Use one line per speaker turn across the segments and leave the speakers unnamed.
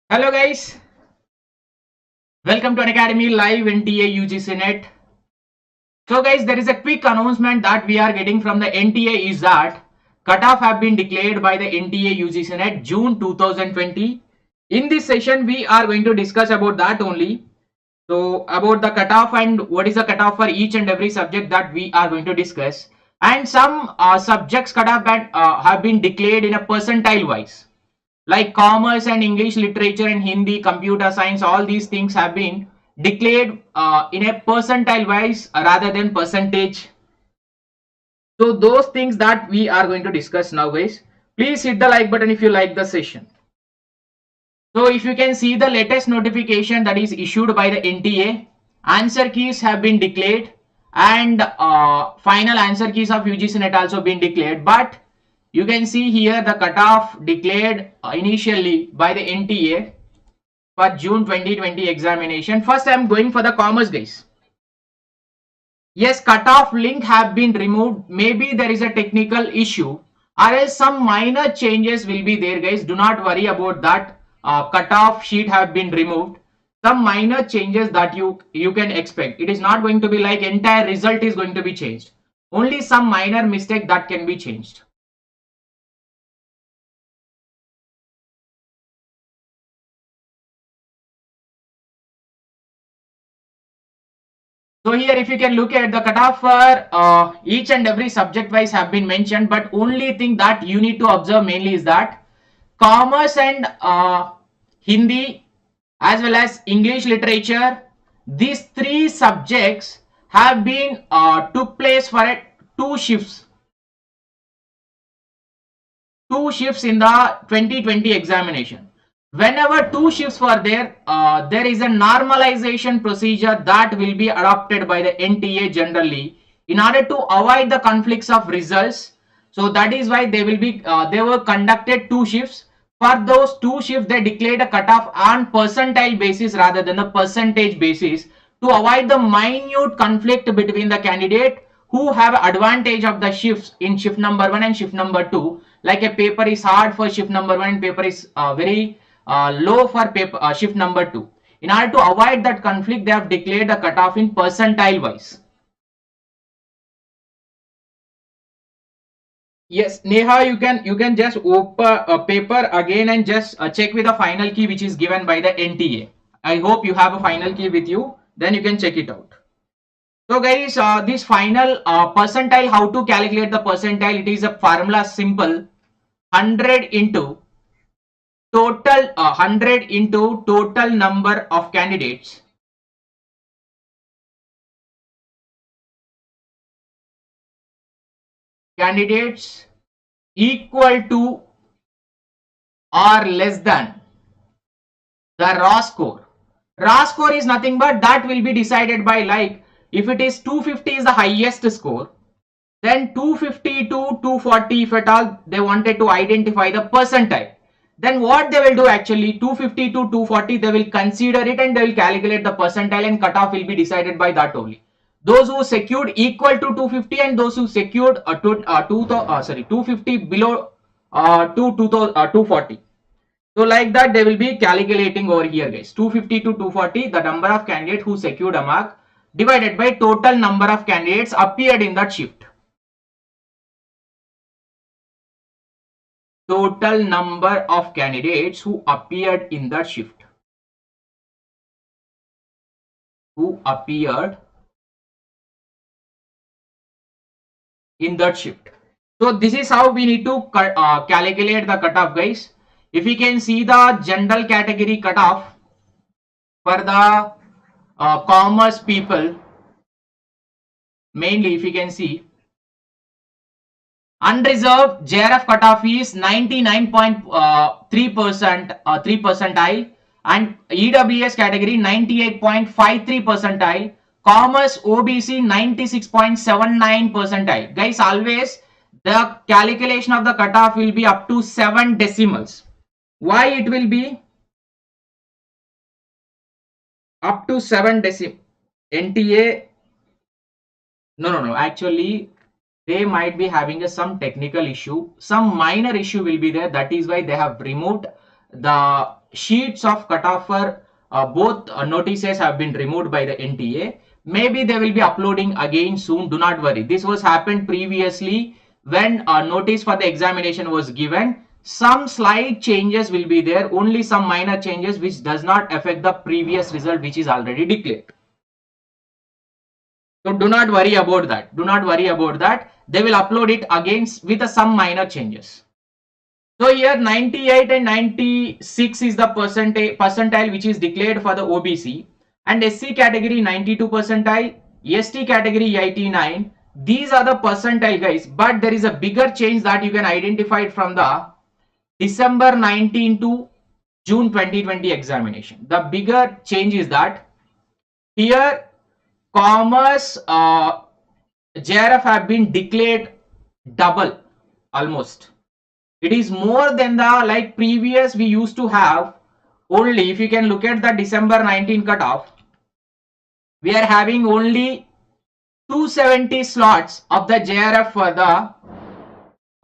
Hello guys, welcome to Unacademy live NTA UGC NET. So guys, there is a quick announcement that we are getting from the NTA is that cutoff have been declared by the NTA UGC NET June 2020. In this session, we are going to discuss about that only. So about the cutoff and what is the cutoff for each and every subject that we are going to discuss. And some subjects cutoff have been declared in a percentile wise, like commerce and English literature and Hindi, computer science, all these things have been declared in a percentile wise rather than percentage. So those things that we are going to discuss now guys. Please hit the like button if you like the session. So if you can see the latest notification that is issued by the NTA, answer keys have been declared and final answer keys of UGC NET also been declared, but you can see here the cutoff declared initially by the NTA for June 2020 examination. First I am going for the commerce guys. Yes, cutoff link have been removed. Maybe there is a technical issue or else some minor changes will be there guys. Do not worry about that. Cutoff sheet have been removed. Some minor changes that you can expect. It is not going to be like entire result is going to be changed. Only some minor mistake that can be changed. So here if you can look at the cutoff for each and every subject wise have been mentioned, but only thing that you need to observe mainly is that commerce and Hindi as well as English literature, these three subjects have been took place for two shifts in the 2020 examination. Whenever two shifts were there, there is a normalization procedure that will be adopted by the NTA generally in order to avoid the conflicts of results. So that is why they were conducted two shifts. For those two shifts, they declared a cutoff on percentile basis rather than a percentage basis to avoid the minute conflict between the candidate who have advantage of the shifts in shift number 1 and shift number 2. Like a paper is hard for shift number 1 and paper is very low for paper shift number 2. In order to avoid that conflict, they have declared the cutoff in percentile wise. Yes, Neha, you can just open a paper again and just check with the final key which is given by the NTA. I hope you have a final key with you. Then you can check it out. So guys, this final percentile, how to calculate the percentile? It is a formula simple: 100 into total 100 into total number of candidates equal to or less than the raw score. Raw score is nothing but that will be decided by, like, if it is 250 is the highest score, then 250 to 240, if at all they wanted to identify the percentile, then what they will do actually, 250 to 240 they will consider it and they will calculate the percentile and cutoff will be decided by that only. Those who secured equal to 250 and those who secured 250 below to 240. So like that they will be calculating over here guys. 250 to 240, the number of candidates who secured a mark divided by total number of candidates appeared in that shift. Total number of candidates who appeared in that shift. So this is how we need to calculate the cutoff guys. If we can see the general category cutoff for the commerce people, mainly if you can see, unreserved JRF cutoff is 99.3% 3 percentile, and EWS category 98.53 percentile, commerce OBC 96.79 percentile. Guys, always the calculation of the cutoff will be up to 7 decimals. Why it will be up to 7 decimals? NTA, no, actually they might be having some technical issue, some minor issue will be there. That is why they have removed the sheets of cutoff for both notices have been removed by the NTA. Maybe they will be uploading again soon. Do not worry. This was happened previously when a notice for the examination was given. Some slight changes will be there, only some minor changes which does not affect the previous result which is already declared. So do not worry about that. Do not worry about that. They will upload it again with some minor changes. So here 98 and 96 is the percentile which is declared for the OBC, and SC category 92 percentile, ST category 89. These are the percentile, guys, but there is a bigger change that you can identify from the December 19 to June 2020 examination. The bigger change is that here commerce JRF have been declared double almost. It is more than the like previous we used to have. Only if you can look at the December 19 cutoff, we are having only 270 slots of the JRF for the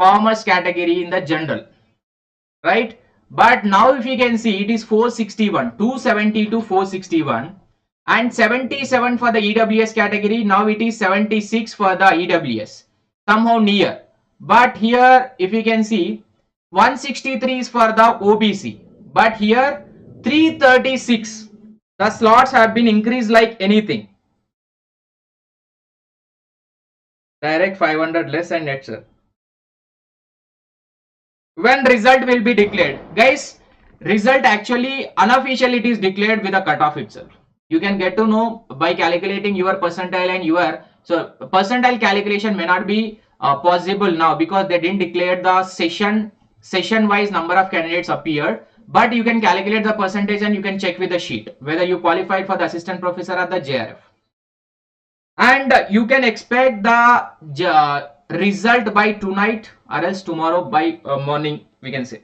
commerce category in the general, right? But now if you can see, it is 461, 270 to 461, and 77 for the EWS category. Now it is 76 for the EWS, somehow near. But here if you can see, 163 is for the OBC, but here 336. The slots have been increased like anything. Direct 500 less and net sir. When result will be declared, guys, result actually unofficially it is declared with a cutoff itself. You can get to know by calculating your percentile and your, so percentile calculation may not be possible now because they didn't declare the session wise number of candidates appeared, but you can calculate the percentage and you can check with the sheet whether you qualified for the assistant professor or the JRF, and you can expect the result by tonight or else tomorrow by morning, we can say,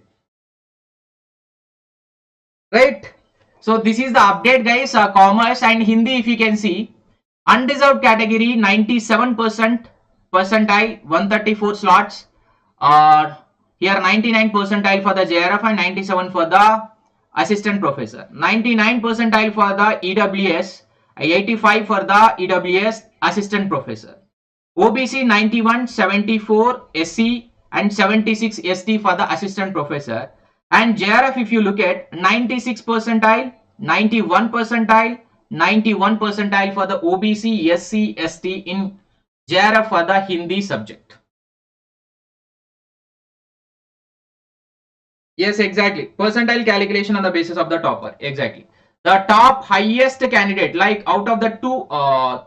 right? So this is the update, guys. Commerce and Hindi, if you can see, undeserved category 97% percentile, 134 slots. Here 99 percentile for the JRF and 97 for the assistant professor. 99 percentile for the EWS, 85 for the EWS assistant professor. OBC 91, 74 SC and 76 ST for the assistant professor. And JRF, if you look at 96 percentile, 91 percentile, 91 percentile for the OBC, SC, ST in JRF for the Hindi subject. Yes, exactly. Percentile calculation on the basis of the topper. Exactly. The top highest candidate, like out of the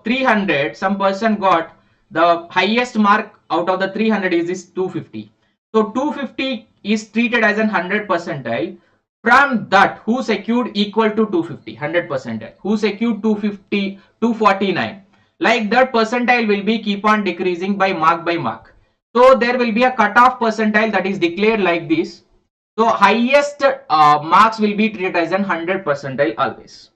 300, some person got the highest mark out of the 300 is this 250. So 250 is treated as an 100 percentile. From that, who secured equal to 250, 100 percentile, who secured 250, 249, like that percentile will be keep on decreasing by mark. So there will be a cutoff percentile that is declared like this. So highest marks will be treated as an 100 percentile always,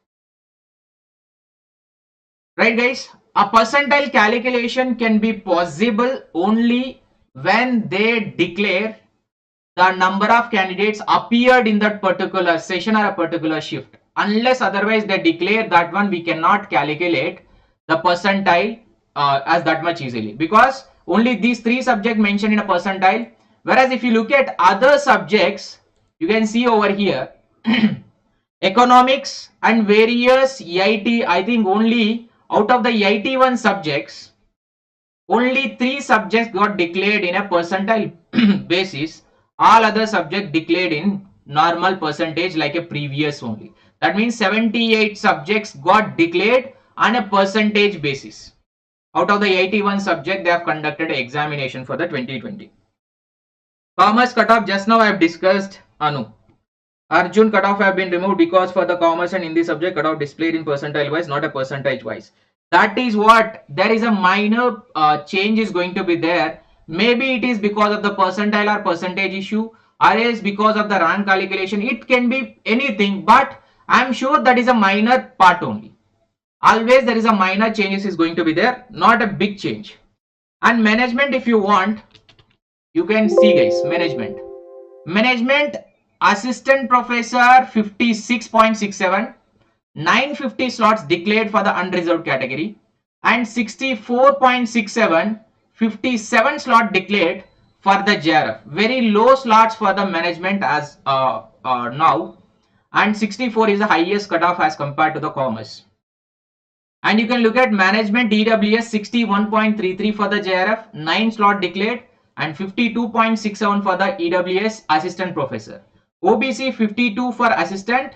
right, guys? A percentile calculation can be possible only when they declare the number of candidates appeared in that particular session or a particular shift. Unless otherwise they declare that one, we cannot calculate the percentile as that much easily, because only these three subjects mentioned in a percentile. Whereas if you look at other subjects, you can see over here economics and various EIT, I think only out of the EIT1 subjects, only 3 subjects got declared in a percentile basis. All other subjects declared in normal percentage like a previous only. That means 78 subjects got declared on a percentage basis. Out of the 81 subject, they have conducted an examination for the 2020. Commerce cutoff, just now I have discussed, Anu. Arjun cutoff have been removed because for the commerce and Hindi subject, cutoff displayed in percentile wise, not a percentage wise. That is what, there is a minor change is going to be there. Maybe it is because of the percentile or percentage issue, or else because of the rank calculation. It can be anything, but I am sure that is a minor part only. Always there is a minor changes is going to be there, not a big change. And management, if you want, you can see, guys, management assistant professor 56.67, 950 slots declared for the unreserved category, and 64.67, 57 slot declared for the JRF. Very low slots for the management as now, and 64 is the highest cutoff as compared to the commerce. And you can look at management EWS 61.33 for the JRF, 9 slot declared, and 52.67 for the EWS assistant professor. OBC 52 for assistant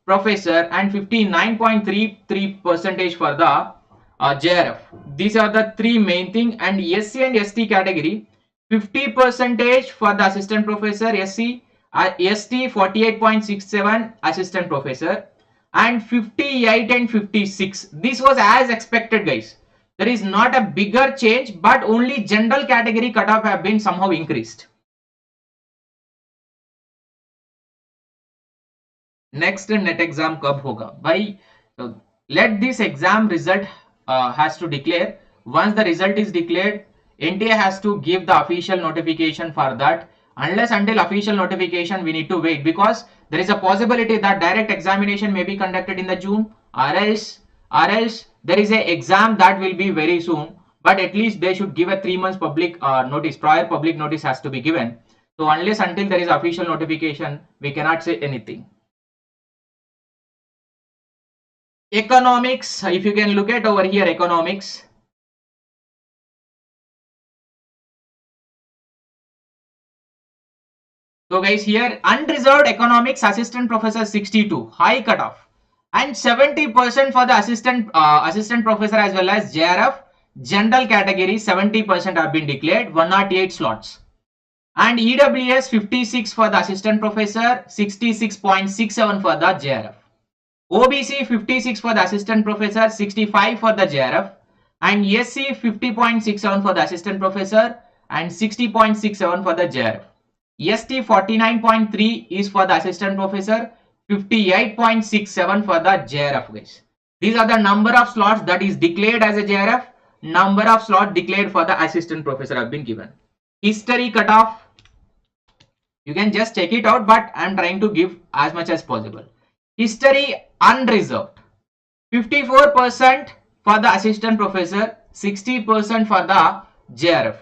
professor and 59.33 percentage for the JRF. These are the three main thing. And SC and ST category, 50 percentage for the assistant professor SC, ST 48.67 assistant professor, and 58 and 56. This was as expected, guys. There is not a bigger change, but only general category cutoff have been somehow increased. Next net exam कब होगा भाई? Let this exam result has to declare. Once the result is declared, NTA has to give the official notification for that. Unless until official notification, we need to wait, because there is a possibility that direct examination may be conducted in the June, or else there is a exam that will be very soon. But at least they should give a 3 months public notice. Prior public notice has to be given. So unless until there is official notification, we cannot say anything. Economics, if you can look at over here, economics. So guys, here unreserved economics assistant professor 62, high cutoff, and 70% for the assistant professor as well as JRF general category. 70% have been declared, 108 slots, and EWS 56 for the assistant professor, 66.67 for the JRF. OBC 56 for the assistant professor, 65 for the JRF, and SC 50.67 for the assistant professor and 60.67 for the JRF. ST 49.3 is for the assistant professor, 58.67 for the JRF, guys. These are the number of slots that is declared as a JRF, number of slots declared for the assistant professor have been given. History cutoff, you can just check it out, but I am trying to give as much as possible. History unreserved, 54% for the assistant professor, 60% for the JRF.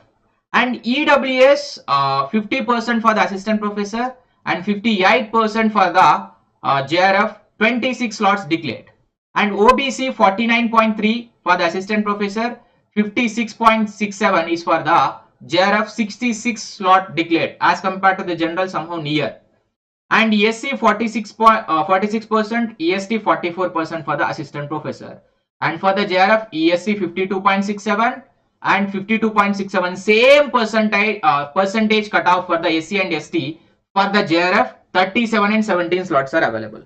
And EWS 50% for the assistant professor and 58% for the JRF, 26 slots declared. And OBC 49.3 for the assistant professor, 56.67 is for the JRF, 66 slot declared as compared to the general somehow near. And SC 46%, EST 44% for the assistant professor. And for the JRF, ESC 52.67 and 52.67, same percentage cutoff for the SC and ST. For the JRF, 37 and 17 slots are available.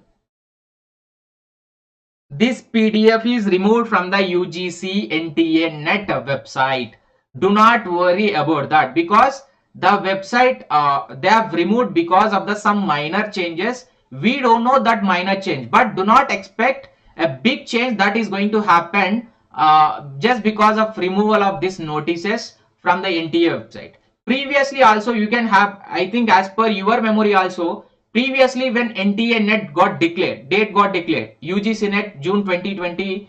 This PDF is removed from the UGC NTA NET website. Do not worry about that, because the website they have removed because of the some minor changes. We don't know that minor change, but do not expect a big change that is going to happen just because of removal of these notices from the NTA website. Previously also you can have, I think as per your memory also, previously when NTA NET got declared, date got declared, UGC NET June 2020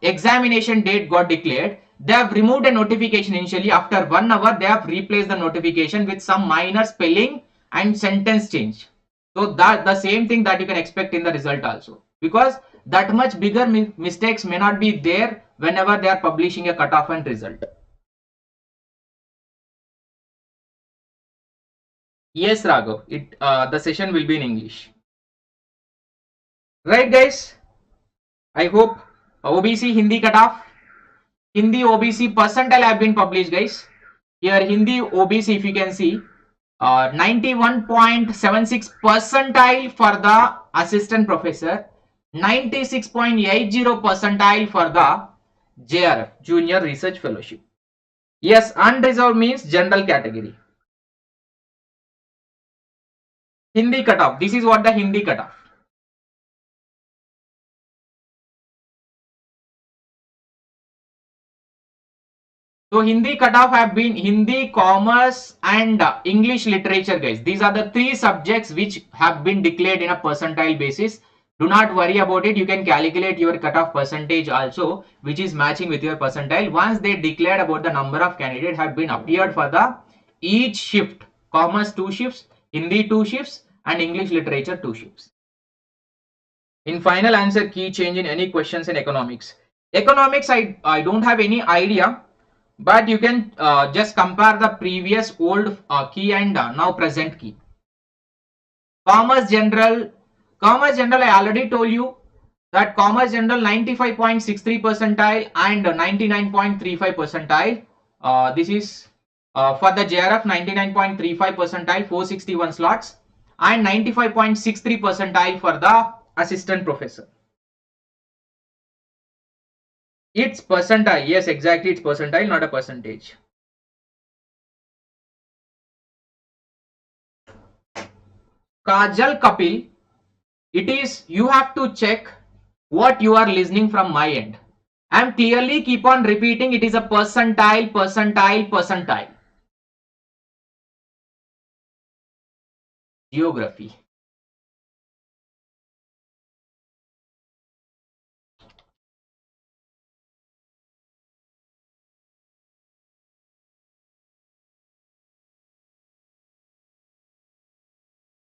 examination date got declared, they have removed a notification initially. After 1 hour they have replaced the notification with some minor spelling and sentence change. So that the same thing that you can expect in the result also, because that much bigger mistakes may not be there whenever they are publishing a cutoff and result. Yes, Raghav, the session will be in English. Right, guys? I hope OBC Hindi cutoff, Hindi OBC percentile have been published, guys. Here Hindi OBC, if you can see, 91.76 percentile for the assistant professor, 96.80 percentile for the JRF, Junior Research Fellowship. Yes, unreserved means general category. Hindi cutoff, this is what the Hindi cutoff. So Hindi cutoff have been Hindi, commerce and English literature, guys. These are the three subjects which have been declared in a percentile basis. Do not worry about it. You can calculate your cutoff percentage also, which is matching with your percentile. Once they declared about the number of candidates have been appeared for the each shift, commerce 2 shifts, Hindi 2 shifts and English literature 2 shifts. In final answer, key change in any questions in economics. Economics, I don't have any idea, but you can just compare the previous old key and now present key. Commerce general I already told you that commerce general 95.63 percentile and 99.35 percentile. This is for the JRF 99.35 percentile 461 slots and 95.63 percentile for the assistant professor. It's percentile. Yes, exactly. It's percentile, not a percentage. Kajal Kapil, it is you have to check what you are listening from my end. I am clearly keep on repeating it is a percentile, percentile, percentile. Geography.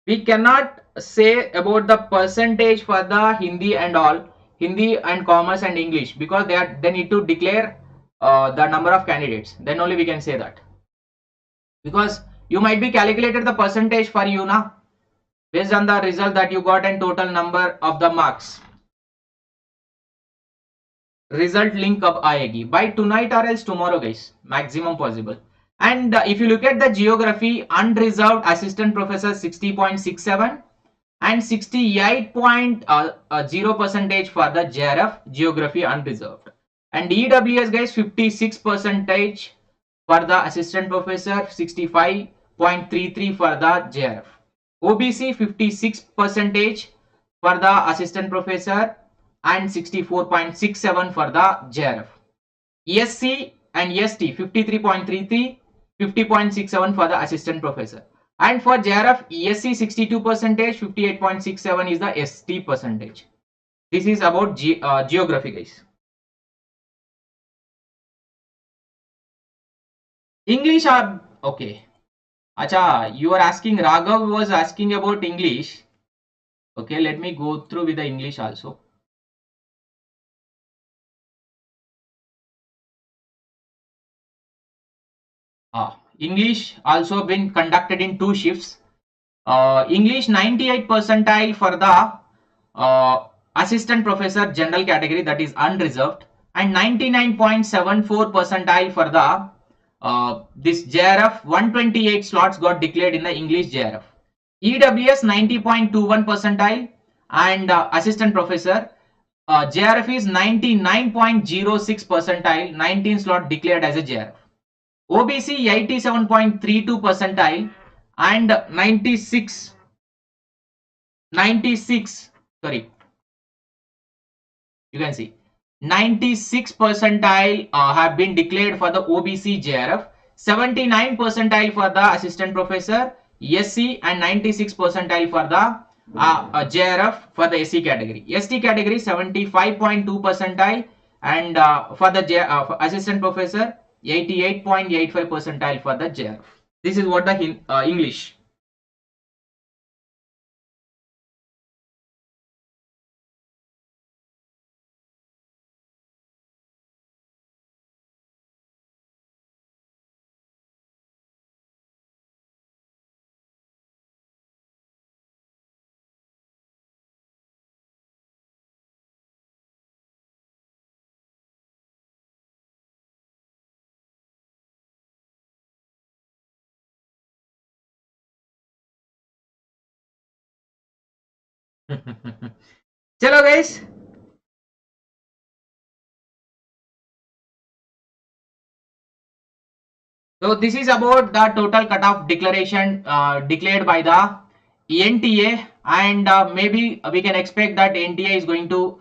We cannot say about the percentage for the Hindi and all, Hindi and commerce and English, because they need to declare the number of candidates. Then only we can say that. Because you might be calculated the percentage for you now based on the result that you got and total number of the marks. Result link up aayegi by tonight or else tomorrow, guys, maximum possible. And if you look at the geography, unreserved assistant professor 60.67 and 68.0 percentage for the JRF geography unreserved, and EWS, guys, 56 percentage for the assistant professor, 65.33 for the JRF. OBC 56 percentage for the assistant professor and 64.67 for the JRF. ESC and EST 53.33, 50.67 for the assistant professor. And for JRF, ESC 62 percentage, 58.67 is the ST percentage. This is about geography, guys. English are okay. Acha, you are asking, Raghav was asking about English. Okay, let me go through with the English also. English also been conducted in 2 shifts. English 98 percentile for the assistant professor general category, that is unreserved, and 99.74 percentile for the this JRF 128 slots got declared in the English JRF. EWS 90.21 percentile and assistant professor JRF is 99.06 percentile, 19 slot declared as a JRF. OBC 87.32 percentile and 96 sorry, you can see 96 percentile have been declared for the OBC JRF, 79 percentile for the assistant professor SC, and 96 percentile for the JRF for the SC category. ST category 75.2 percentile and for the assistant professor 88.85 percentile for the JRF. This is what the English. Chalo, guys. So this is about the total cutoff declaration declared by the NTA, and maybe we can expect that NTA is going to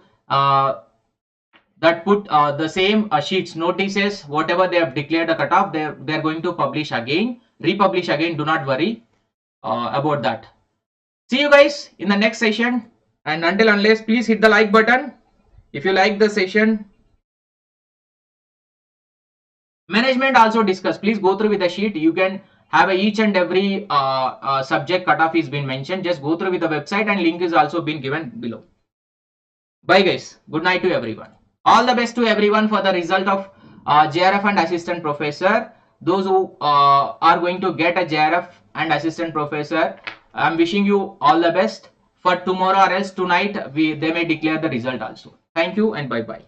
that put the same sheets, notices, whatever they have declared a cutoff, they're going to publish again, republish again. Do not worry about that. See you guys in the next session, and until unless, please hit the like button if you like the session. Management also discuss. Please go through with the sheet. You can have each and every subject cutoff is been mentioned. Just go through with the website, and link is also been given below. Bye guys. Good night to everyone. All the best to everyone for the result of JRF and assistant professor. Those who are going to get a JRF and assistant professor, I'm wishing you all the best. For tomorrow or else tonight, they may declare the result also. Thank you and bye bye.